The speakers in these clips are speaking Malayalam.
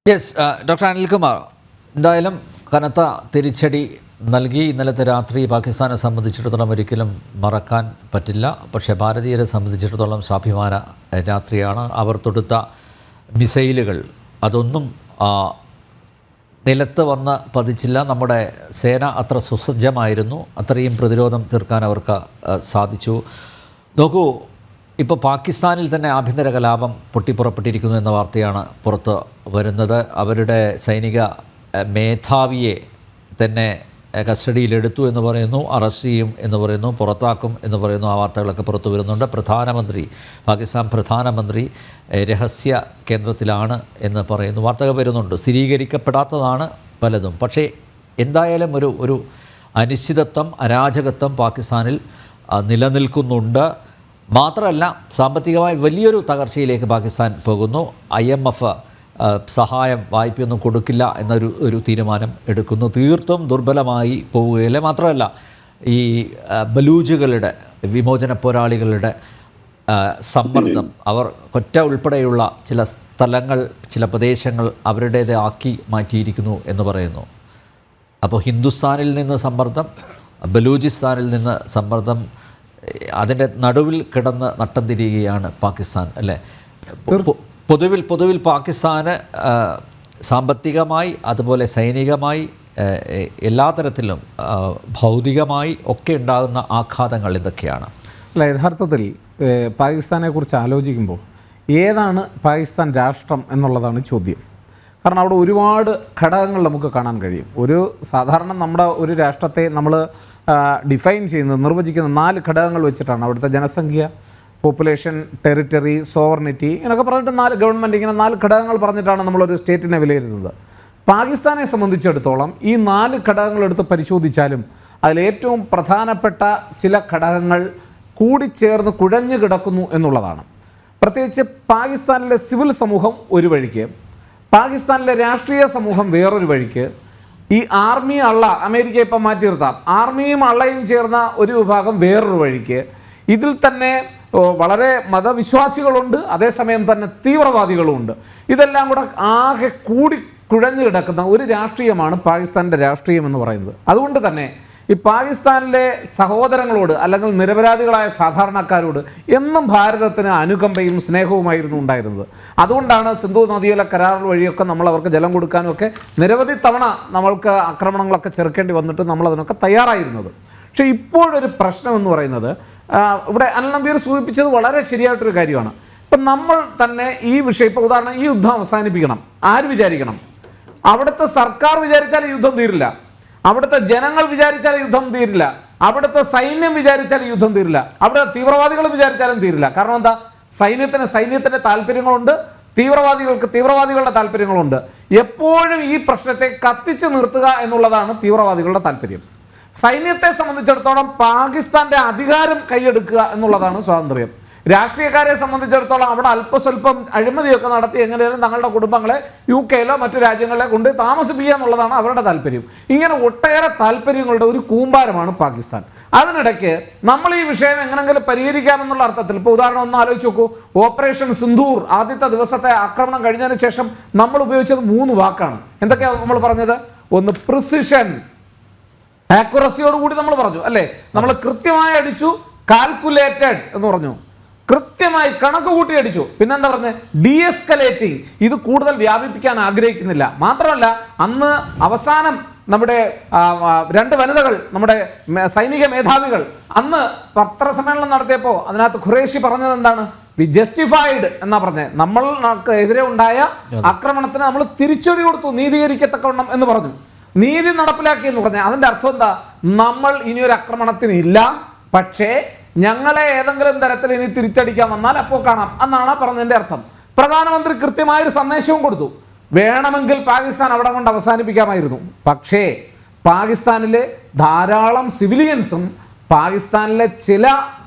യെസ് ഡോക്ടർ അനിൽകുമാർ, എന്തായാലും കനത്ത തിരിച്ചടി നൽകി ഇന്നലത്തെ രാത്രി പാകിസ്ഥാനെ സംബന്ധിച്ചിടത്തോളം ഒരിക്കലും മറക്കാൻ പറ്റില്ല. പക്ഷേ ഭാരതീയരെ സംബന്ധിച്ചിടത്തോളം സ്വാഭിമാന രാത്രിയാണ്. അവർ തൊടുത്ത മിസൈലുകൾ അതൊന്നും നിലത്ത് വന്ന് പതിച്ചില്ല. നമ്മുടെ സേന അത്ര സുസജ്ജമായിരുന്നു, അത്രയും പ്രതിരോധം തീർക്കാൻ അവർക്ക് സാധിച്ചു. നോക്കൂ, ഇപ്പോൾ പാകിസ്ഥാനിൽ തന്നെ ആഭ്യന്തര കലാപം പൊട്ടിപ്പുറപ്പെട്ടിരിക്കുന്നു എന്ന വാർത്തയാണ് പുറത്ത് വരുന്നത്. അവരുടെ സൈനിക മേധാവിയെ തന്നെ കസ്റ്റഡിയിലെടുത്തു എന്ന് പറയുന്നു, അറസ്റ്റ് ചെയ്യും എന്ന് പറയുന്നു, പുറത്താക്കും എന്ന് പറയുന്നു. ആ വാർത്തകളൊക്കെ പുറത്തു വരുന്നുണ്ട്. പാകിസ്ഥാൻ പ്രധാനമന്ത്രി രഹസ്യ കേന്ദ്രത്തിലാണ് എന്ന് പറയുന്നു. വാർത്തകൾ വരുന്നുണ്ട്. സ്ഥിരീകരിക്കപ്പെടാത്തതാണ് പലതും. പക്ഷേ എന്തായാലും ഒരു അനിശ്ചിതത്വം, അരാജകത്വം പാകിസ്ഥാനിൽ നിലനിൽക്കുന്നുണ്ട്. മാത്രമല്ല, സാമ്പത്തികമായി വലിയൊരു തകർച്ചയിലേക്ക് പാകിസ്ഥാൻ പോകുന്നു. IMF സഹായം, വായ്പയൊന്നും കൊടുക്കില്ല എന്നൊരു തീരുമാനം എടുക്കുന്നു. തീർത്തും ദുർബലമായി പോവുകയില്ല. മാത്രമല്ല, ഈ ബലൂജുകളുടെ, വിമോചന പോരാളികളുടെ സമ്മർദ്ദം, അവർ കൊറ്റ ഉൾപ്പെടെയുള്ള ചില സ്ഥലങ്ങൾ, ചില പ്രദേശങ്ങൾ അവരുടേത് ആക്കി മാറ്റിയിരിക്കുന്നു എന്ന് പറയുന്നു. അപ്പോൾ ഹിന്ദുസ്ഥാനിൽ നിന്ന് സമ്മർദ്ദം, ബലൂചിസ്ഥാനിൽ നിന്ന് സമ്മർദ്ദം, അതിൻ്റെ നടുവിൽ കിടന്ന് നട്ടം തിരിയുകയാണ് പാകിസ്ഥാൻ, അല്ലേ? പൊതുവിൽ പാകിസ്ഥാന് സാമ്പത്തികമായി, അതുപോലെ സൈനികമായി, എല്ലാ തരത്തിലും ഭൗതികമായി ഒക്കെ ഉണ്ടാകുന്ന ആഘാതങ്ങൾ ഇതൊക്കെയാണ്. അല്ല, യഥാർത്ഥത്തിൽ പാകിസ്ഥാനെക്കുറിച്ച് ആലോചിക്കുമ്പോൾ ഏതാണ് പാകിസ്ഥാൻ രാഷ്ട്രം എന്നുള്ളതാണ് ചോദ്യം. കാരണം അവിടെ ഒരുപാട് ഘടകങ്ങൾ നമുക്ക് കാണാൻ കഴിയും. സാധാരണ നമ്മുടെ ഒരു രാഷ്ട്രത്തെ നമ്മൾ ഡിഫൈൻ ചെയ്യുന്നത്, നിർവചിക്കുന്ന 4 ഘടകങ്ങൾ വെച്ചിട്ടാണ്. അവിടുത്തെ ജനസംഖ്യ, പോപ്പുലേഷൻ, ടെറിറ്ററി, സോവർണിറ്റി, ഇങ്ങനെയൊക്കെ പറഞ്ഞിട്ട് 4 ഗവൺമെൻറ്, ഇങ്ങനെ 4 ഘടകങ്ങൾ പറഞ്ഞിട്ടാണ് നമ്മളൊരു സ്റ്റേറ്റിനെ വിലയിരുത്തുന്നത്. പാകിസ്ഥാനെ സംബന്ധിച്ചിടത്തോളം ഈ 4 ഘടകങ്ങളെടുത്ത് പരിശോധിച്ചാലും അതിലേറ്റവും പ്രധാനപ്പെട്ട ചില ഘടകങ്ങൾ കൂടിച്ചേർന്ന് കുഴഞ്ഞു കിടക്കുന്നു എന്നുള്ളതാണ്. പ്രത്യേകിച്ച് പാകിസ്ഥാനിലെ സിവിൽ സമൂഹം ഒരു വഴിക്ക്, പാകിസ്ഥാനിലെ രാഷ്ട്രീയ സമൂഹം വേറൊരു വഴിക്ക്, ഈ ആർമി അള്ള, അമേരിക്ക ഇപ്പം മാറ്റി നിർത്താം, ആർമിയും അള്ളയും ചേർന്ന ഒരു വിഭാഗം വേറൊരു വഴിക്ക്, ഇതിൽ തന്നെ വളരെ മതവിശ്വാസികളുണ്ട്, അതേസമയം തന്നെ തീവ്രവാദികളുമുണ്ട്. ഇതെല്ലാം കൂടെ ആകെ കൂടി കുഴഞ്ഞു കിടക്കുന്ന ഒരു രാഷ്ട്രീയമാണ് പാകിസ്ഥാൻ്റെ രാഷ്ട്രീയം എന്ന് പറയുന്നത്. അതുകൊണ്ട് തന്നെ ഈ പാകിസ്ഥാനിലെ സഹോദരങ്ങളോട്, അല്ലെങ്കിൽ നിരപരാധികളായ സാധാരണക്കാരോട് എന്നും ഭാരതത്തിന് അനുകമ്പയും സ്നേഹവുമായിരുന്നു ഉണ്ടായിരുന്നത്. അതുകൊണ്ടാണ് സിന്ധു നദിയിലെ കരാറുകൾ വഴിയൊക്കെ നമ്മൾ അവർക്ക് ജലം കൊടുക്കാനും ഒക്കെ നിരവധി തവണ നമ്മൾക്ക് ആക്രമണങ്ങളൊക്കെ ചെറുക്കേണ്ടി വന്നിട്ട് നമ്മളതിനൊക്കെ തയ്യാറായിരുന്നത്. പക്ഷേ ഇപ്പോഴൊരു പ്രശ്നം എന്ന് പറയുന്നത്, ഇവിടെ അനിൽ നമ്പീർ സൂചിപ്പിച്ചത് വളരെ ശരിയായിട്ടൊരു കാര്യമാണ്. ഇപ്പം നമ്മൾ തന്നെ ഈ വിഷയം, ഇപ്പോൾ ഉദാഹരണം, ഈ യുദ്ധം അവസാനിപ്പിക്കണം, ആര് വിചാരിക്കണം? അവിടുത്തെ സർക്കാർ വിചാരിച്ചാൽ യുദ്ധം തീരില്ല, അവിടുത്തെ ജനങ്ങൾ വിചാരിച്ചാൽ യുദ്ധം തീരില്ല, അവിടുത്തെ സൈന്യം വിചാരിച്ചാൽ യുദ്ധം തീരില്ല, അവിടെ തീവ്രവാദികൾ വിചാരിച്ചാലും തീരില്ല. കാരണം എന്താ? സൈന്യത്തിൻ്റെ താല്പര്യങ്ങളുണ്ട്, തീവ്രവാദികൾക്ക് തീവ്രവാദികളുടെ താല്പര്യങ്ങളുണ്ട്. എപ്പോഴും ഈ പ്രശ്നത്തെ കത്തിച്ചു നിർത്തുക എന്നുള്ളതാണ് തീവ്രവാദികളുടെ താല്പര്യം. സൈന്യത്തെ സംബന്ധിച്ചിടത്തോളം പാകിസ്ഥാന്റെ അധികാരം കൈയെടുക്കുക എന്നുള്ളതാണ് സ്വാതന്ത്ര്യം. രാഷ്ട്രീയക്കാരെ സംബന്ധിച്ചിടത്തോളം അവിടെ അല്പസ്വല്പം അഴിമതിയൊക്കെ നടത്തി എങ്ങനെയാലും തങ്ങളുടെ കുടുംബങ്ങളെ UK മറ്റു രാജ്യങ്ങളിലെ കൊണ്ട് താമസിപ്പിക്കുക എന്നുള്ളതാണ് അവരുടെ താല്പര്യം. ഇങ്ങനെ ഒട്ടേറെ താല്പര്യങ്ങളുടെ ഒരു കൂമ്പാരമാണ് പാകിസ്ഥാൻ. അതിനിടയ്ക്ക് നമ്മൾ ഈ വിഷയം എങ്ങനെങ്കിലും പരിഹരിക്കാമെന്നുള്ള അർത്ഥത്തിൽ, ഇപ്പോൾ ഉദാഹരണം ഒന്ന് ആലോചിച്ച് നോക്കൂ. ഓപ്പറേഷൻ സിന്ദൂർ ആദ്യത്തെ ദിവസത്തെ ആക്രമണം കഴിഞ്ഞതിന് ശേഷം നമ്മൾ ഉപയോഗിച്ചത് 3 വാക്കാണ്. എന്തൊക്കെയാണ് നമ്മൾ പറഞ്ഞത്? ഒന്ന്, പ്രിസിഷൻ, ആക്യുറസിയോടുകൂടി നമ്മൾ പറഞ്ഞു, അല്ലേ? നമ്മൾ കൃത്യമായി അടിച്ചു, കാൽക്കുലേറ്റഡ് എന്ന് പറഞ്ഞു, കൃത്യമായി കണക്ക് കൂട്ടി അടിച്ചു. പിന്നെന്താ പറഞ്ഞത്? ഡീഎസ്കലേറ്റിംഗ്, ഇത് കൂടുതൽ വ്യാപിപ്പിക്കാൻ ആഗ്രഹിക്കുന്നില്ല. മാത്രമല്ല, അന്ന് അവസാനം നമ്മുടെ 2 വനിതകൾ, നമ്മുടെ സൈനിക മേധാവികൾ, അന്ന് പത്രസമ്മേളനം നടത്തിയപ്പോൾ അതിനകത്ത് ഖുറേഷി പറഞ്ഞത് എന്താണ്? വി ജസ്റ്റിഫൈഡ് എന്നാ പറഞ്ഞത്. നമ്മൾക്ക് എതിരെ ഉണ്ടായ ആക്രമണത്തിന് നമ്മൾ തിരിച്ചടി കൊടുത്തു, നീതീകരിക്കത്തക്കവണ്ണം എന്ന് പറഞ്ഞു, നീതി നടപ്പിലാക്കി എന്ന് പറഞ്ഞാൽ അതിൻ്റെ അർത്ഥം എന്താ? നമ്മൾ ഇനിയൊരു ആക്രമണത്തിനില്ല, പക്ഷേ ഞങ്ങളെ ഏതെങ്കിലും തരത്തിൽ ഇനി തിരിച്ചടിക്കാൻ വന്നാൽ അപ്പോൾ കാണാം എന്നാണ് പറഞ്ഞതിൻ്റെ അർത്ഥം. പ്രധാനമന്ത്രി കൃത്യമായൊരു സന്ദേശവും കൊടുത്തു. വേണമെങ്കിൽ പാകിസ്ഥാൻ അവിടെ കൊണ്ട് അവസാനിപ്പിക്കാമായിരുന്നു. പക്ഷേ പാകിസ്ഥാനിലെ ധാരാളം സിവിലിയൻസും പാകിസ്ഥാനിലെ ചില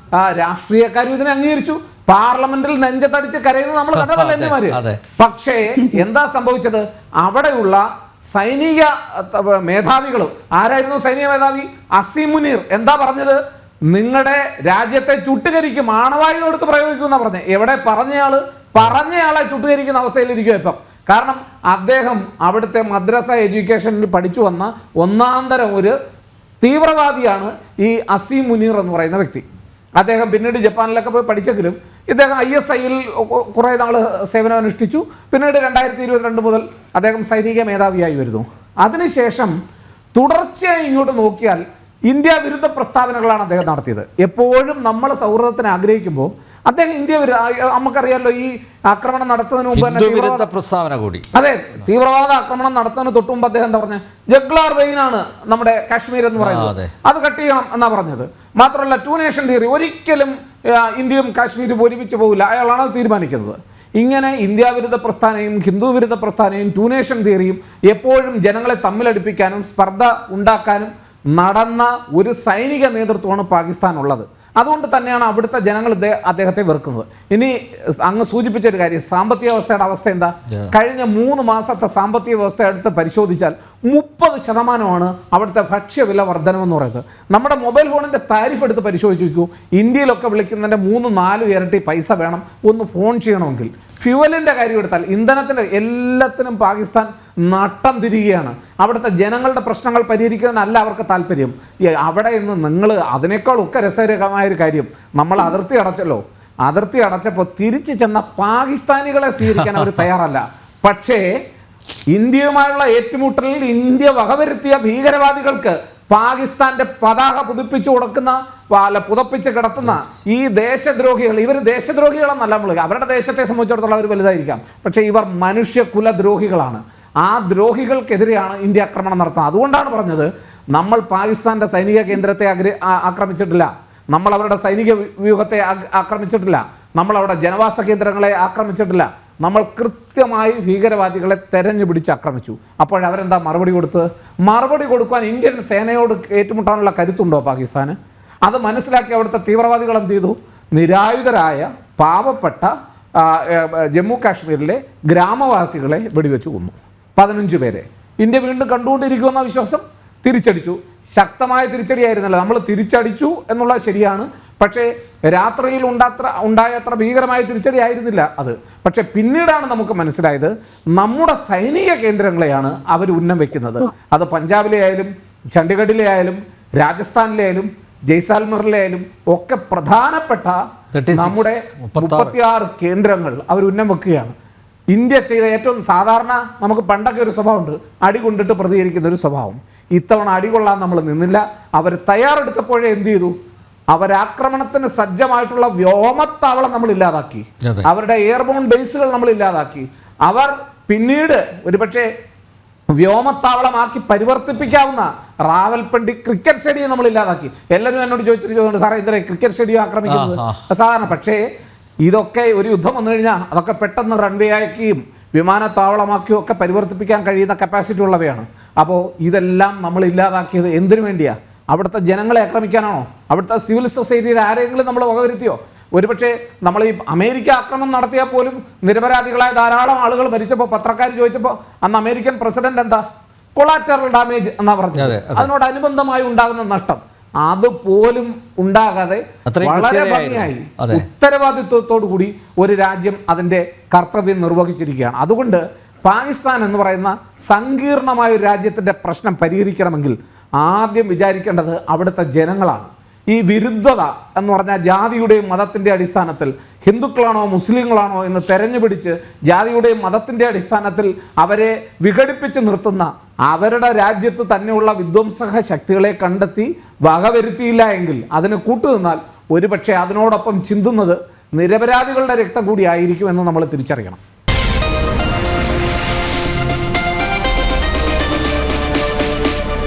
രാഷ്ട്രീയക്കാരും ഇതിനെ അംഗീകരിച്ചു. പാർലമെന്റിൽ നെഞ്ചത്തടിച്ച് കരയുന്നത് നമ്മൾ കണ്ടതല്ലേ എന്മാര്. പക്ഷേ എന്താ സംഭവിച്ചത്? അവിടെയുള്ള സൈനിക മേധാവികളും, ആരായിരുന്നു സൈനിക മേധാവി? അസീം മുനീർ എന്താ പറഞ്ഞത്? നിങ്ങളുടെ രാജ്യത്തെ ചുട്ടുകരിക്കും, ആണവായുധം എടുത്ത് പ്രയോഗിക്കും എന്നാ പറഞ്ഞത്. എവിടെ പറഞ്ഞയാളെ ചുട്ടുകരിക്കുന്ന അവസ്ഥയിലിരിക്കും. ഇപ്പം കാരണം അദ്ദേഹം അവിടുത്തെ മദ്രസ എഡ്യൂക്കേഷനിൽ പഠിച്ചു വന്ന ഒന്നാം തരം ഒരു തീവ്രവാദിയാണ് ഈ അസീം മുനീർ എന്ന് പറയുന്ന വ്യക്തി. അദ്ദേഹം പിന്നീട് ജപ്പാനിലൊക്കെ പോയി പഠിച്ചെങ്കിലും ഇദ്ദേഹം ISIയിൽ കുറേ നാൾ സേവനം അനുഷ്ഠിച്ചു. പിന്നീട് 2022 മുതൽ അദ്ദേഹം സൈനിക മേധാവിയായി വരുന്നു. അതിനുശേഷം തുടർച്ചയായി ഇങ്ങോട്ട് നോക്കിയാൽ ഇന്ത്യ വിരുദ്ധ പ്രസ്താവനകളാണ് അദ്ദേഹം നടത്തിയത്. എപ്പോഴും നമ്മൾ സൗഹൃദത്തിന് ആഗ്രഹിക്കുമ്പോൾ അദ്ദേഹം ഇന്ത്യ നമുക്കറിയാമല്ലോ, ഈ ആക്രമണം നടത്തുന്നതിന് മുമ്പ് തന്നെ പ്രസ്താവന കൂടി. അതെ, തീവ്രവാദ ആക്രമണം നടത്തുന്നതിന് തൊട്ട് മുമ്പ് അദ്ദേഹം എന്താ പറഞ്ഞത്? ജഗ്ലാർ വെയിനാണ് നമ്മുടെ കാശ്മീർ എന്ന് പറയുന്നത്, അത് കട്ട് ചെയ്യണം എന്നാ പറഞ്ഞത്. മാത്രമല്ല 2 നേഷൻ തിയറി, ഒരിക്കലും ഇന്ത്യയും കാശ്മീരും ഒരുമിച്ച് പോകില്ല, അയാളാണ് തീരുമാനിക്കുന്നത്. ഇങ്ങനെ ഇന്ത്യ വിരുദ്ധ പ്രസ്ഥാനവും ഹിന്ദു വിരുദ്ധ പ്രസ്ഥാനവും 2 നേഷൻ തിയറിയും എപ്പോഴും ജനങ്ങളെ തമ്മിലടിപ്പിക്കാനും സ്പർദ്ധ ഉണ്ടാക്കാനും നടന്ന ഒരു സൈനിക നേതൃത്വമാണ് പാകിസ്ഥാനുള്ളത്. അതുകൊണ്ട് തന്നെയാണ് അവിടുത്തെ ജനങ്ങൾ അദ്ദേഹത്തെ വെറുക്കുന്നത്. ഇനി അങ്ങ് സൂചിപ്പിച്ചൊരു കാര്യം, സാമ്പത്തിക വ്യവസ്ഥയുടെ അവസ്ഥ എന്താ? കഴിഞ്ഞ 3 മാസത്തെ സാമ്പത്തിക വ്യവസ്ഥ എടുത്ത് പരിശോധിച്ചാൽ 30% അവിടുത്തെ ഭക്ഷ്യവില വർധനമെന്ന് പറയുന്നത്. നമ്മുടെ മൊബൈൽ ഫോണിൻ്റെ താരിഫ് എടുത്ത് പരിശോധിച്ച് നോക്കൂ. ഇന്ത്യയിലൊക്കെ വിളിക്കുന്നതിൻ്റെ 3-4 ഇരട്ടി പൈസ വേണം ഒന്ന് ഫോൺ ചെയ്യണമെങ്കിൽ. ഫ്യൂവലിൻ്റെ കാര്യം എടുത്താൽ, ഇന്ധനത്തിൻ്റെ എല്ലാത്തിനും പാകിസ്ഥാൻ നട്ടം തിരികെയാണ്. അവിടുത്തെ ജനങ്ങളുടെ പ്രശ്നങ്ങൾ പരിഹരിക്കുന്നതിനല്ല അവർക്ക് താല്പര്യം. അവിടെ നിന്ന് നിങ്ങൾ അതിനേക്കാളൊക്കെ രസകരമായൊരു കാര്യം, നമ്മൾ അതിർത്തി അടച്ചല്ലോ. അതിർത്തി അടച്ചപ്പോൾ തിരിച്ചു ചെന്ന പാകിസ്ഥാനികളെ സ്വീകരിക്കാൻ അവർ തയ്യാറല്ല. പക്ഷേ ഇന്ത്യയുമായുള്ള ഏറ്റുമുട്ടലിൽ ഇന്ത്യ വകവരുത്തിയ ഭീകരവാദികൾക്ക് പാകിസ്ഥാന്റെ പതാക പുതുപ്പിച്ചു കൊടുക്കുന്ന പുതപ്പിച്ച് കിടത്തുന്ന ഈ ദേശദ്രോഹികൾ, ഇവർ ദേശദ്രോഹികളെന്നല്ല നമ്മൾ, അവരുടെ ദേശത്തെ സംബന്ധിച്ചിടത്തോളം അവർ വലുതായിരിക്കാം, പക്ഷേ ഇവർ മനുഷ്യകുലദ്രോഹികളാണ്. ആ ദ്രോഹികൾക്കെതിരെയാണ് ഇന്ത്യ ആക്രമണം നടത്തുന്നത്. അതുകൊണ്ടാണ് പറഞ്ഞത്, നമ്മൾ പാകിസ്ഥാന്റെ സൈനിക കേന്ദ്രത്തെ ആക്രമിച്ചിട്ടില്ല, നമ്മൾ അവരുടെ സൈനിക വ്യൂഹത്തെ ആക്രമിച്ചിട്ടില്ല, നമ്മൾ അവരുടെ ജനവാസ കേന്ദ്രങ്ങളെ ആക്രമിച്ചിട്ടില്ല, നമ്മൾ കൃത്യമായി ഭീകരവാദികളെ തെരഞ്ഞു പിടിച്ച് ആക്രമിച്ചു. അപ്പോഴവരെന്താ മറുപടി കൊടുത്തത്? മറുപടി കൊടുക്കാൻ ഇന്ത്യൻ സേനയോട് ഏറ്റുമുട്ടാനുള്ള കരുത്തുണ്ടോ പാകിസ്ഥാന്? അത് മനസ്സിലാക്കി അവിടുത്തെ തീവ്രവാദികൾ എന്ത് ചെയ്തു? നിരായുധരായ പാവപ്പെട്ട ജമ്മു കാശ്മീരിലെ ഗ്രാമവാസികളെ വെടിവെച്ച് കൊന്നു, 15 പേരെ. ഇന്ത്യ വീണ്ടും കണ്ടുകൊണ്ടിരിക്കുമെന്ന വിശ്വാസം. തിരിച്ചടിച്ചു, ശക്തമായ തിരിച്ചടിയായിരുന്നല്ലോ. നമ്മൾ തിരിച്ചടിച്ചു എന്നുള്ളത് ശരിയാണ്, പക്ഷേ രാത്രിയിൽ ഉണ്ടായത്ര ഭീകരമായ തിരിച്ചടി ആയിരുന്നില്ല അത്. പക്ഷെ പിന്നീടാണ് നമുക്ക് മനസ്സിലായത്, നമ്മുടെ സൈനിക കേന്ദ്രങ്ങളെയാണ് അവർ ഉന്നം വെക്കുന്നത്. അത് പഞ്ചാബിലെ ആയാലും ചണ്ഡീഗഡിലെ ആയാലും രാജസ്ഥാനിലെ ആയാലും ജയ്സാൽമറിലെ ആയാലും ഒക്കെ പ്രധാനപ്പെട്ട നമ്മുടെ 36 കേന്ദ്രങ്ങൾ അവർ ഉന്നം വെക്കുകയാണ്. ഇന്ത്യ ചെയ്ത ഏറ്റവും സാധാരണ, നമുക്ക് പണ്ടൊക്കെ ഒരു സ്വഭാവമുണ്ട്, അടി കൊണ്ടിട്ട് പ്രതികരിക്കുന്ന ഒരു സ്വഭാവം. ഇത്തവണ അടികൊള്ളാൻ നമ്മൾ നിന്നില്ല. അവർ തയ്യാറെടുത്തപ്പോഴേ എന്ത് ചെയ്തു? അവരാക്രമണത്തിന് സജ്ജമായിട്ടുള്ള വ്യോമത്താവളം നമ്മൾ ഇല്ലാതാക്കി, അവരുടെ എയർബോൺ ബേസുകൾ നമ്മൾ ഇല്ലാതാക്കി. അവർ പിന്നീട് ഒരുപക്ഷെ വ്യോമത്താവളമാക്കി പരിവർത്തിപ്പിക്കാവുന്ന റാവൽപിണ്ടി ക്രിക്കറ്റ് സ്റ്റേഡിയം നമ്മൾ ഇല്ലാതാക്കി. എല്ലാവരും എന്നോട് ചോദിച്ചിട്ട് സാറേ ഇത്രേ ക്രിക്കറ്റ് സ്റ്റേഡിയം ആക്രമിക്കുന്നത് സാധാരണ. പക്ഷേ ഇതൊക്കെ ഒരു യുദ്ധം വന്നു കഴിഞ്ഞാൽ അതൊക്കെ പെട്ടെന്ന് റൺവേ ആക്കിയും വിമാനത്താവളമാക്കിയും ഒക്കെ പരിവർത്തിപ്പിക്കാൻ കഴിയുന്ന കപ്പാസിറ്റി ഉള്ളവയാണ്. അപ്പോൾ ഇതെല്ലാം നമ്മൾ ഇല്ലാതാക്കിയത് എന്തിനു വേണ്ടിയാണ്? അവിടുത്തെ ജനങ്ങളെ ആക്രമിക്കാനാണോ? അവിടുത്തെ സിവിൽ സൊസൈറ്റിയിൽ ആരെങ്കിലും നമ്മൾ വകവരുത്തിയോ? ഒരുപക്ഷെ നമ്മൾ ഈ അമേരിക്ക ആക്രമണം നടത്തിയാൽ പോലും നിരപരാധികളായ ധാരാളം ആളുകൾ മരിച്ചപ്പോൾ പത്രക്കാർ ചോദിച്ചപ്പോൾ അന്ന് അമേരിക്കൻ പ്രസിഡന്റ് എന്താ? കൊളാറ്ററൽ ഡാമേജ് എന്നാ പറഞ്ഞത്. അതിനോടനുബന്ധമായി ഉണ്ടാകുന്ന നഷ്ടം അതുപോലും ഉണ്ടാകാതെ വളരെ ഭംഗിയായി ഉത്തരവാദിത്വത്തോടു കൂടി ഒരു രാജ്യം അതിൻ്റെ കർത്തവ്യം നിർവഹിച്ചിരിക്കുകയാണ്. അതുകൊണ്ട് പാകിസ്ഥാൻ എന്ന് പറയുന്ന സങ്കീർണമായ ഒരു രാജ്യത്തിൻ്റെ പ്രശ്നം പരിഹരിക്കണമെങ്കിൽ ആദ്യം വിചാരിക്കേണ്ടത് അവിടുത്തെ ജനങ്ങളാണ്. ഈ വിരുദ്ധത എന്ന് പറഞ്ഞാൽ ജാതിയുടെയും മതത്തിൻ്റെ അടിസ്ഥാനത്തിൽ ഹിന്ദുക്കളാണോ മുസ്ലിങ്ങളാണോ എന്ന് തെരഞ്ഞുപിടിച്ച് ജാതിയുടെയും മതത്തിൻ്റെ അടിസ്ഥാനത്തിൽ അവരെ വിഘടിപ്പിച്ച് നിർത്തുന്ന അവരുടെ രാജ്യത്ത് തന്നെയുള്ള വിധ്വംസക ശക്തികളെ കണ്ടെത്തി വകവരുത്തിയില്ല എങ്കിൽ, അതിന് കൂട്ടുനിന്നാൽ ഒരുപക്ഷെ അതിനോടൊപ്പം ചിന്തുന്നത് നിരപരാധികളുടെ രക്തം കൂടി ആയിരിക്കുമെന്ന് നമ്മൾ തിരിച്ചറിയണം.